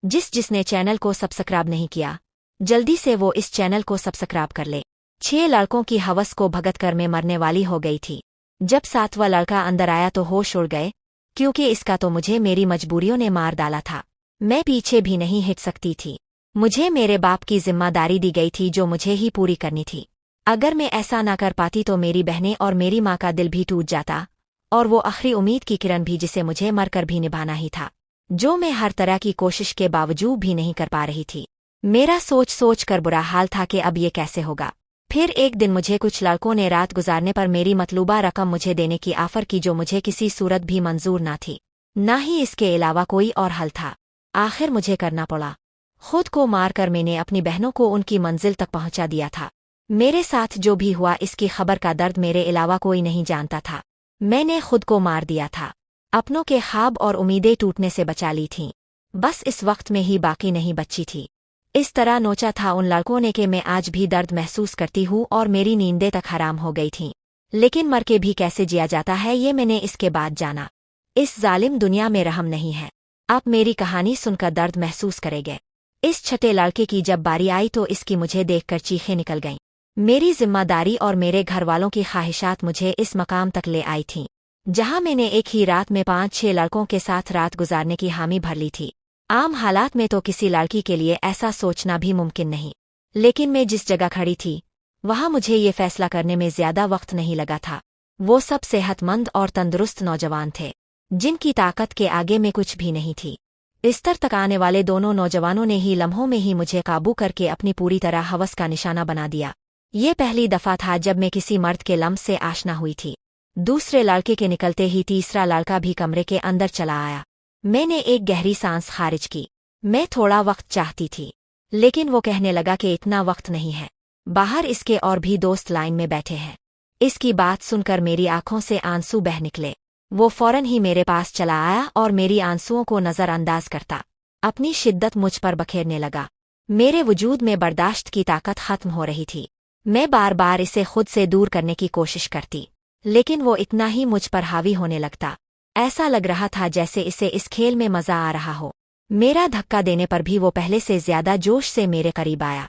जिसने चैनल को सब्सक्राइब नहीं किया, जल्दी से वो इस चैनल को सब्सक्राइब कर ले। 6 लड़कों की हवस को भगत कर में मरने वाली हो गई थी। जब 7वां लड़का अंदर आया तो होश उड़ गए, क्योंकि इसका तो मुझे मेरी मजबूरियों ने मार डाला था। मैं पीछे भी नहीं हट सकती थी। मुझे मेरे बाप की जिम्मेदारी दी गई थी जो मुझे ही पूरी करनी थी। अगर मैं ऐसा ना कर पाती तो मेरी बहनें और मेरी माँ का दिल भी टूट जाता, और वो आखिरी उम्मीद की किरण भी जिसे मुझे मरकर भी निभाना ही था, जो मैं हर तरह की कोशिश के बावजूद भी नहीं कर पा रही थी। मेरा सोच कर बुरा हाल था कि अब ये कैसे होगा। फिर एक दिन मुझे कुछ लड़कों ने रात गुजारने पर मेरी मतलूबा रकम मुझे देने की ऑफर की, जो मुझे किसी सूरत भी मंजूर ना थी, ना ही इसके अलावा कोई और हल था। आखिर मुझे करना पड़ा। खुद को मारकर मैंने अपनी बहनों को उनकी मंजिल तक पहुंचा दिया था। मेरे साथ जो भी हुआ इसकी खबर का दर्द मेरे अलावा कोई नहीं जानता था। मैंने खुद को मार दिया था। अपनों के ख्वाब और उम्मीदें टूटने से बचा ली थीं। बस इस वक्त में ही बाकी नहीं बची थी। इस तरह नोचा था उन लड़कों ने कि मैं आज भी दर्द महसूस करती हूँ और मेरी नींदें तक हराम हो गई थीं। लेकिन मर के भी कैसे जिया जाता है ये मैंने इसके बाद जाना। इस जालिम दुनिया में रहम नहीं है। आप मेरी कहानी सुनकर दर्द महसूस करेंगे। इस छठे लड़के की जब बारी आई तो इसकी मुझे देखकर चीखें निकल गईं। मेरी जिम्मेदारी और मेरे घर वालों की ख्वाहिशात मुझे इस मकाम तक ले आई थीं, जहां मैंने एक ही रात में 5-6 लड़कों के साथ रात गुजारने की हामी भर ली थी। आम हालात में तो किसी लड़की के लिए ऐसा सोचना भी मुमकिन नहीं, लेकिन मैं जिस जगह खड़ी थी वहां मुझे ये फैसला करने में ज्यादा वक्त नहीं लगा था। वो सब सेहतमंद और तंदुरुस्त नौजवान थे, जिनकी ताकत के आगे में कुछ भी नहीं थी। बिस्तर तक आने वाले दोनों नौजवानों ने ही लम्हों में ही मुझे काबू करके अपनी पूरी तरह हवस का निशाना बना दिया। ये पहली दफा था जब मैं किसी मर्द के लम्स से आशना हुई थी। दूसरे लड़के के निकलते ही तीसरा लड़का भी कमरे के अंदर चला आया। मैंने एक गहरी सांस खारिज की। मैं थोड़ा वक्त चाहती थी, लेकिन वो कहने लगा कि इतना वक्त नहीं है, बाहर इसके और भी दोस्त लाइन में बैठे हैं। इसकी बात सुनकर मेरी आंखों से आंसू बह निकले। वो फौरन ही मेरे पास चला आया और मेरी आंसुओं को नजरअंदाज करता अपनी शिद्दत मुझ पर बखेरने लगा। मेरे वजूद में बर्दाश्त की ताकत खत्म हो रही थी। मैं बार बार इसे खुद से दूर करने की कोशिश करती, लेकिन वो इतना ही मुझ पर हावी होने लगता। ऐसा लग रहा था जैसे इसे इस खेल में मजा आ रहा हो। मेरा धक्का देने पर भी वो पहले से ज्यादा जोश से मेरे करीब आया।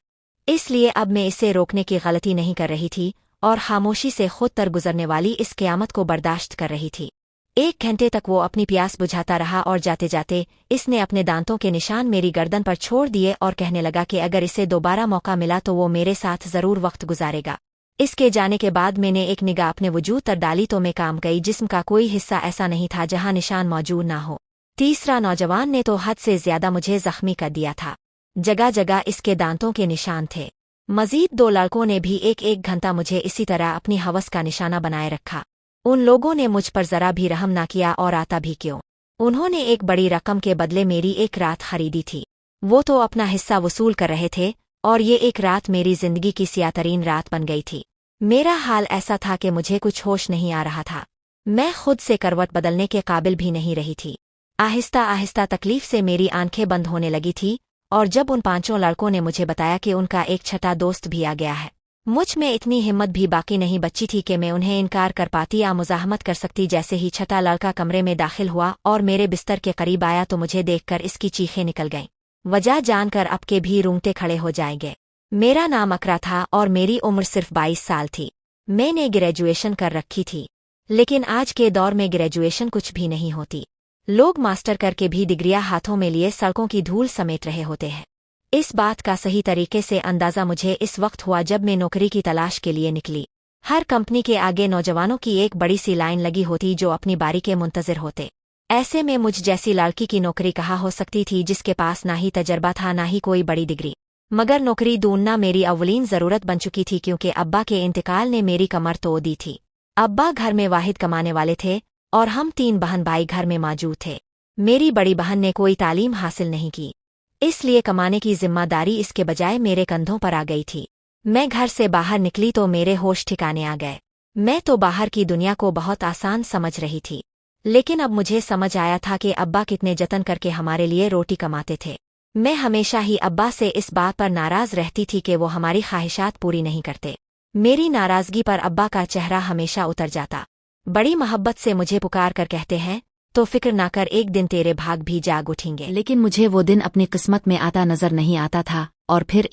इसलिए अब मैं इसे रोकने की गलती नहीं कर रही थी और खामोशी से खुद तर गुजरने वाली इस क़यामत को बर्दाश्त कर रही थी। 1 घंटे तक वो अपनी प्यास बुझाता रहा और जाते जाते इसने अपने दांतों के निशान मेरी गर्दन पर छोड़ दिए और कहने लगा कि अगर इसे दोबारा मौका मिला तो वो मेरे साथ जरूर वक्त गुजारेगा। इसके जाने के बाद मैंने एक निगाह अपने वजूद तर डाली तो मैं काम गई। जिस्म का कोई हिस्सा ऐसा नहीं था जहां निशान मौजूद ना हो। तीसरा नौजवान ने तो हद से ज्यादा मुझे जख्मी कर दिया था। जगह जगह इसके दांतों के निशान थे। मजीद 2 लड़कों ने भी 1-1 घंटा मुझे इसी तरह अपनी हवस का निशाना बनाए रखा। उन लोगों ने मुझ पर जरा भी रहम ना किया, और आता भी क्यों। उन्होंने एक बड़ी रकम के बदले मेरी एक रात खरीदी थी। वो तो अपना हिस्सा वसूल कर रहे थे और ये एक रात मेरी जिंदगी की सियातरीन रात बन गई थी। मेरा हाल ऐसा था कि मुझे कुछ होश नहीं आ रहा था। मैं खुद से करवट बदलने के काबिल भी नहीं रही थी। आहिस्ता आहिस्ता तकलीफ से मेरी आंखें बंद होने लगी थी, और जब उन 5 लड़कों ने मुझे बताया कि उनका एक छठा दोस्त भी आ गया है, मुझ में इतनी हिम्मत भी बाकी नहीं बची थी कि मैं उन्हें इनकार कर पाती या मुजाहमत कर सकती। जैसे ही छठा लड़का कमरे में दाखिल हुआ और मेरे बिस्तर के करीब आया तो मुझे देखकर इसकी चीखें निकल गईं। वजह जानकर अब के भी रूंगटे खड़े हो जाएंगे। मेरा नाम अकरा था और मेरी उम्र सिर्फ 22 साल थी। मैंने ग्रेजुएशन कर रखी थी, लेकिन आज के दौर में ग्रेजुएशन कुछ भी नहीं होती। लोग मास्टर करके भी डिग्रियां हाथों में लिए सड़कों की धूल समेट रहे होते हैं। इस बात का सही तरीके से अंदाजा मुझे इस वक्त हुआ जब मैं नौकरी की तलाश के लिए निकली। हर कंपनी के आगे नौजवानों की एक बड़ी सी लाइन लगी होती जो अपनी बारी के मुंतजिर होते। ऐसे में मुझ जैसी लड़की की नौकरी कहाँ हो सकती थी, जिसके पास ना ही तजर्बा था ना ही कोई बड़ी डिग्री। मगर नौकरी ढूंढना मेरी अव्वलीन जरूरत बन चुकी थी, क्योंकि अब्बा के इंतकाल ने मेरी कमर तोड़ दी थी। अब्बा घर में वाहिद कमाने वाले थे और हम 3 बहन भाई घर में मौजूद थे। मेरी बड़ी बहन ने कोई तालीम हासिल नहीं की, इसलिए कमाने की जिम्मेदारी इसके बजाय मेरे कंधों पर आ गई थी। मैं घर से बाहर निकली तो मेरे होश ठिकाने आ गए। मैं तो बाहर की दुनिया को बहुत आसान समझ रही थी, लेकिन अब मुझे समझ आया था कि अब्बा कितने जतन करके हमारे लिए रोटी कमाते थे। मैं हमेशा ही अब्बा से इस बात पर नाराज रहती थी कि वो हमारी ख्वाहिशात पूरी नहीं करते। मेरी नाराजगी पर अब्बा का चेहरा हमेशा उतर जाता। बड़ी मोहब्बत से मुझे पुकार कर कहते हैं तो फिक्र ना कर, एक दिन तेरे भाग भी जाग उठेंगे। लेकिन मुझे वो दिन अपनी किस्मत में आता नजर नहीं आता था, और फिर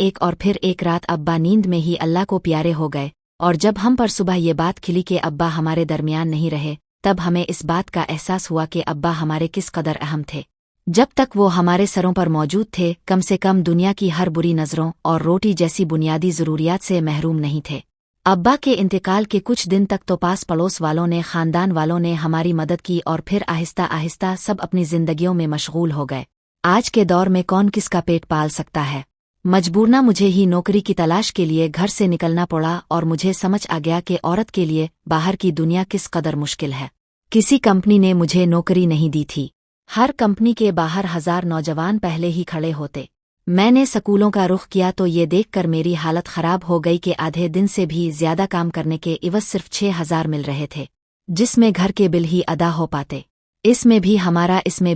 एक रात अब्बा नींद में ही अल्लाह को प्यारे हो गए, और जब हम पर सुबह ये बात खिली कि अब्बा हमारे दरमियान नहीं रहे, तब हमें इस बात का एहसास हुआ कि अब्बा हमारे किस कदर अहम थे। जब तक वो हमारे सरों पर मौजूद थे, कम से कम दुनिया की हर बुरी नज़रों और रोटी जैसी बुनियादी ज़रूरियात से महरूम नहीं थे। अब्बा के इंतकाल के कुछ दिन तक तो पास पड़ोस वालों ने, खानदान वालों ने हमारी मदद की, और फिर आहिस्ता आहिस्ता सब अपनी जिंदगियों में मशगूल हो गए। आज के दौर में कौन किसका पेट पाल सकता है। मजबूरना मुझे ही नौकरी की तलाश के लिए घर से निकलना पड़ा, और मुझे समझ आ गया कि औरत के लिए बाहर की दुनिया किस कदर मुश्किल है। किसी कंपनी ने मुझे नौकरी नहीं दी थी। हर कंपनी के बाहर 1000 नौजवान पहले ही खड़े होते। मैंने स्कूलों का रुख किया तो ये देखकर मेरी हालत खराब हो गई कि आधे दिन से भी ज्यादा काम करने के इवज सिर्फ 6000 मिल रहे थे, जिसमें घर के बिल ही अदा हो पाते। इसमें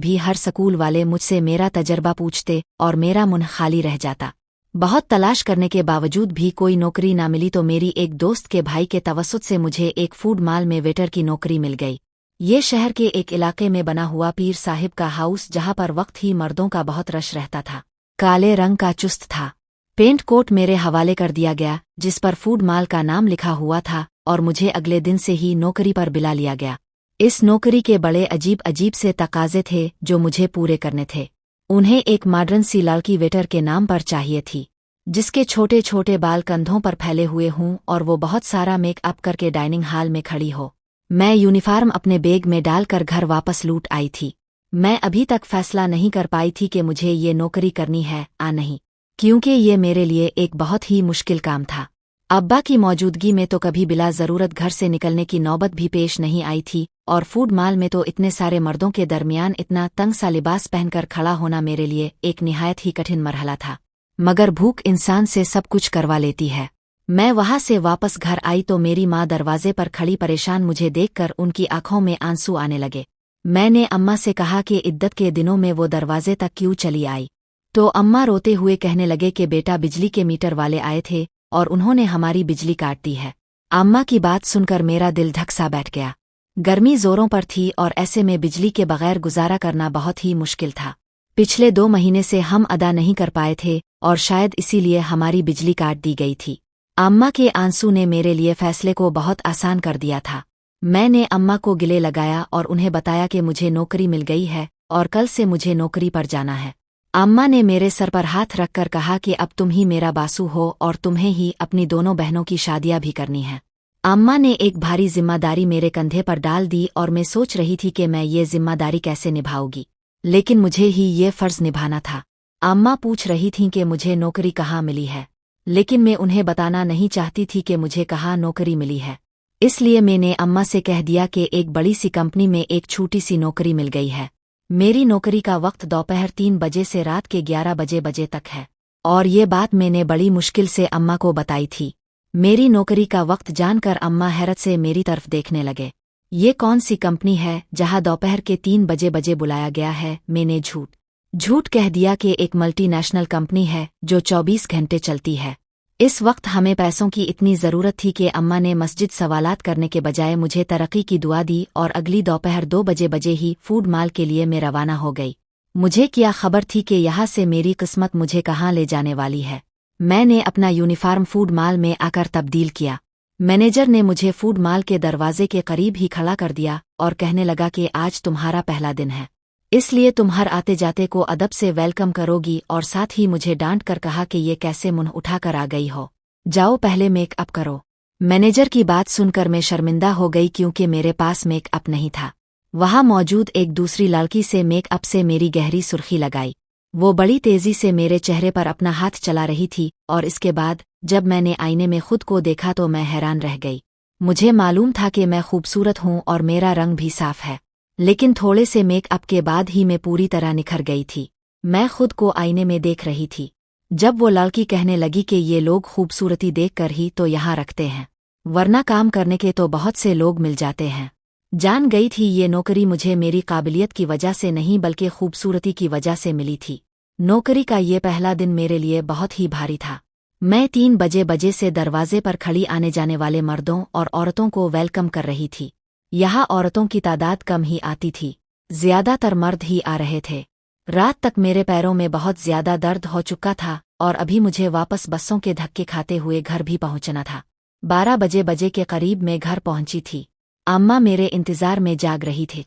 भी हर स्कूल वाले मुझसे मेरा तजर्बा पूछते और मेरा मुंह खाली रह जाता। बहुत तलाश करने के बावजूद भी कोई नौकरी ना मिली तो मेरी एक दोस्त के भाई के तवस्सुत से मुझे एक फूड मॉल में वेटर की नौकरी मिल गई। ये शहर के एक इलाके में बना हुआ पीर साहिब का हाउस, जहां पर वक्त ही मर्दों का बहुत रश रहता था। काले रंग का चुस्त था। पेंट कोट मेरे हवाले कर दिया गया, जिस पर फूड मॉल का नाम लिखा हुआ था, और मुझे अगले दिन से ही नौकरी पर बुला लिया गया। इस नौकरी के बड़े अजीब अजीब से तकाजे थे जो मुझे पूरे करने थे। उन्हें एक मॉडर्न सी लड़की वेटर के नाम पर चाहिए थी, जिसके छोटे छोटे बाल कंधों पर फैले हुए हों और वो बहुत सारा मेकअप करके डाइनिंग हॉल में खड़ी हो। मैं यूनिफॉर्म अपने बैग में डालकर घर वापस लौट आई थी। मैं अभी तक फैसला नहीं कर पाई थी कि मुझे ये नौकरी करनी है या नहीं, क्योंकि ये मेरे लिए एक बहुत ही मुश्किल काम था। अब्बा की मौजूदगी में तो कभी बिला ज़रूरत घर से निकलने की नौबत भी पेश नहीं आई थी, और फूड मॉल में तो इतने सारे मर्दों के दरमियान इतना तंग सा लिबास पहनकर खड़ा होना मेरे लिए एक निहायत ही कठिन मरहला था। मगर भूख इंसान से सब कुछ करवा लेती है। मैं वहां से वापस घर आई तो मेरी माँ दरवाजे पर खड़ी परेशान मुझे देखकर उनकी आंखों में आंसू आने लगे। मैंने अम्मा से कहा कि इद्दत के दिनों में वो दरवाजे तक क्यों चली आई, तो अम्मा रोते हुए कहने लगे कि बेटा, बिजली के मीटर वाले आए थे और उन्होंने हमारी बिजली काट दी है। अम्मा की बात सुनकर मेरा दिल धक सा बैठ गया। गर्मी जोरों पर थी और ऐसे में बिजली के बगैर गुजारा करना बहुत ही मुश्किल था। पिछले 2 महीने से हम अदा नहीं कर पाए थे और शायद इसीलिए हमारी बिजली काट दी गई थी। अम्मा के आंसू ने मेरे लिए फैसले को बहुत आसान कर दिया था। मैंने अम्मा को गिले लगाया और उन्हें बताया कि मुझे नौकरी मिल गई है और कल से मुझे नौकरी पर जाना है। अम्मा ने मेरे सर पर हाथ रखकर कहा कि अब तुम ही मेरा बासु हो और तुम्हें ही अपनी दोनों बहनों की शादियां भी करनी है। अम्मा ने एक भारी जिम्मेदारी मेरे कंधे पर डाल दी और मैं सोच रही थी कि मैं ये जिम्मेदारी कैसे निभाऊंगी, लेकिन मुझे ही ये फर्ज निभाना था। अम्मा पूछ रही थीं कि मुझे नौकरी कहाँ मिली है, लेकिन मैं उन्हें बताना नहीं चाहती थी कि मुझे कहाँ नौकरी मिली है। इसलिए मैंने अम्मा से कह दिया कि एक बड़ी सी कंपनी में एक छोटी सी नौकरी मिल गई है। मेरी नौकरी का वक्त दोपहर 3 बजे से रात के 11 बजे तक है, और ये बात मैंने बड़ी मुश्किल से अम्मा को बताई थी। मेरी नौकरी का वक्त जानकर अम्मा हैरत से मेरी तरफ देखने लगे। ये कौन सी कंपनी है जहां दोपहर के 3 बजे बुलाया गया है? मैंने झूठ कह दिया कि एक मल्टीनेशनल कंपनी है जो 24 घंटे चलती है। इस वक्त हमें पैसों की इतनी ज़रूरत थी कि अम्मा ने मस्जिद सवालात करने के बजाय मुझे तरक्की की दुआ दी और अगली दोपहर 2 बजे ही फूड मॉल के लिए मैं रवाना हो गई। मुझे क्या खबर थी कि यहाँ से मेरी किस्मत मुझे कहाँ ले जाने वाली है। मैंने अपना यूनिफॉर्म फूड मॉल में आकर तब्दील किया। मैनेजर ने मुझे फूड मॉल के दरवाजे के करीब ही खड़ा कर दिया और कहने लगा कि आज तुम्हारा पहला दिन है, इसलिए तुम हर आते जाते को अदब से वेलकम करोगी, और साथ ही मुझे डांट कर कहा कि ये कैसे मुंह उठाकर आ गई हो, जाओ पहले मेकअप करो। मैनेजर की बात सुनकर मैं शर्मिंदा हो गई क्योंकि मेरे पास मेकअप नहीं था। वहां मौजूद एक दूसरी लड़की से मेकअप से मेरी गहरी सुर्खी लगाई। वो बड़ी तेजी से मेरे चेहरे पर अपना हाथ चला रही थी, और इसके बाद जब मैंने आईने में खुद को देखा तो मैं हैरान रह गई। मुझे मालूम था कि मैं खूबसूरत हूं और मेरा रंग भी साफ है, लेकिन थोड़े से मेकअप के बाद ही मैं पूरी तरह निखर गई थी। मैं खुद को आईने में देख रही थी। जब वो लड़की कहने लगी कि ये लोग खूबसूरती देखकर ही तो यहाँ रखते हैं, वरना काम करने के तो बहुत से लोग मिल जाते हैं, जान गई थी ये नौकरी मुझे मेरी काबिलियत की वजह से नहीं बल्कि खूबसूरती की वजह से मिली थी। नौकरी का ये पहला दिन मेरे लिए बहुत ही भारी था। मैं 3 बजे से दरवाजे पर खड़ी आने जाने वाले मर्दों और औरतों को वेलकम कर रही थी। यहाँ औरतों की तादाद कम ही आती थी, ज्यादातर मर्द ही आ रहे थे। रात तक मेरे पैरों में बहुत ज्यादा दर्द हो चुका था और अभी मुझे वापस बसों के धक्के खाते हुए घर भी पहुंचना था। 12 बजे के करीब मैं घर पहुंची थी। अम्मा मेरे इंतजार में जाग रही थी।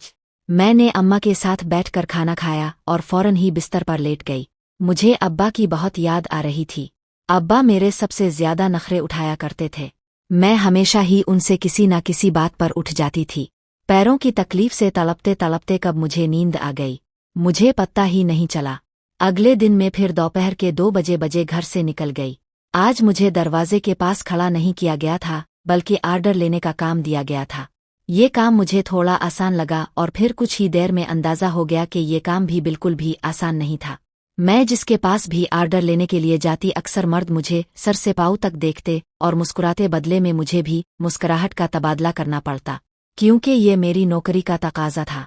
मैंने अम्मा के साथ बैठकर खाना खाया और फौरन ही बिस्तर पर लेट गई। मुझे अब्बा की बहुत याद आ रही थी। अब्बा मेरे सबसे ज्यादा नखरे उठाया करते थे। मैं हमेशा ही उनसे किसी न किसी बात पर उठ जाती थी। पैरों की तकलीफ से तड़पते तड़पते कब मुझे नींद आ गई, मुझे पता ही नहीं चला। अगले दिन मैं फिर दोपहर के 2 बजे घर से निकल गई। आज मुझे दरवाजे के पास खड़ा नहीं किया गया था, बल्कि आर्डर लेने का काम दिया गया था। ये काम मुझे थोड़ा आसान लगा और फिर कुछ ही देर में अंदाजा हो गया कि ये काम भी बिल्कुल भी आसान नहीं था। मैं जिसके पास भी आर्डर लेने के लिए जाती, अक्सर मर्द मुझे सर से पाँव तक देखते और मुस्कुराते, बदले में मुझे भी मुस्कुराहट का तबादला करना पड़ता, क्योंकि ये मेरी नौकरी का तकाजा था।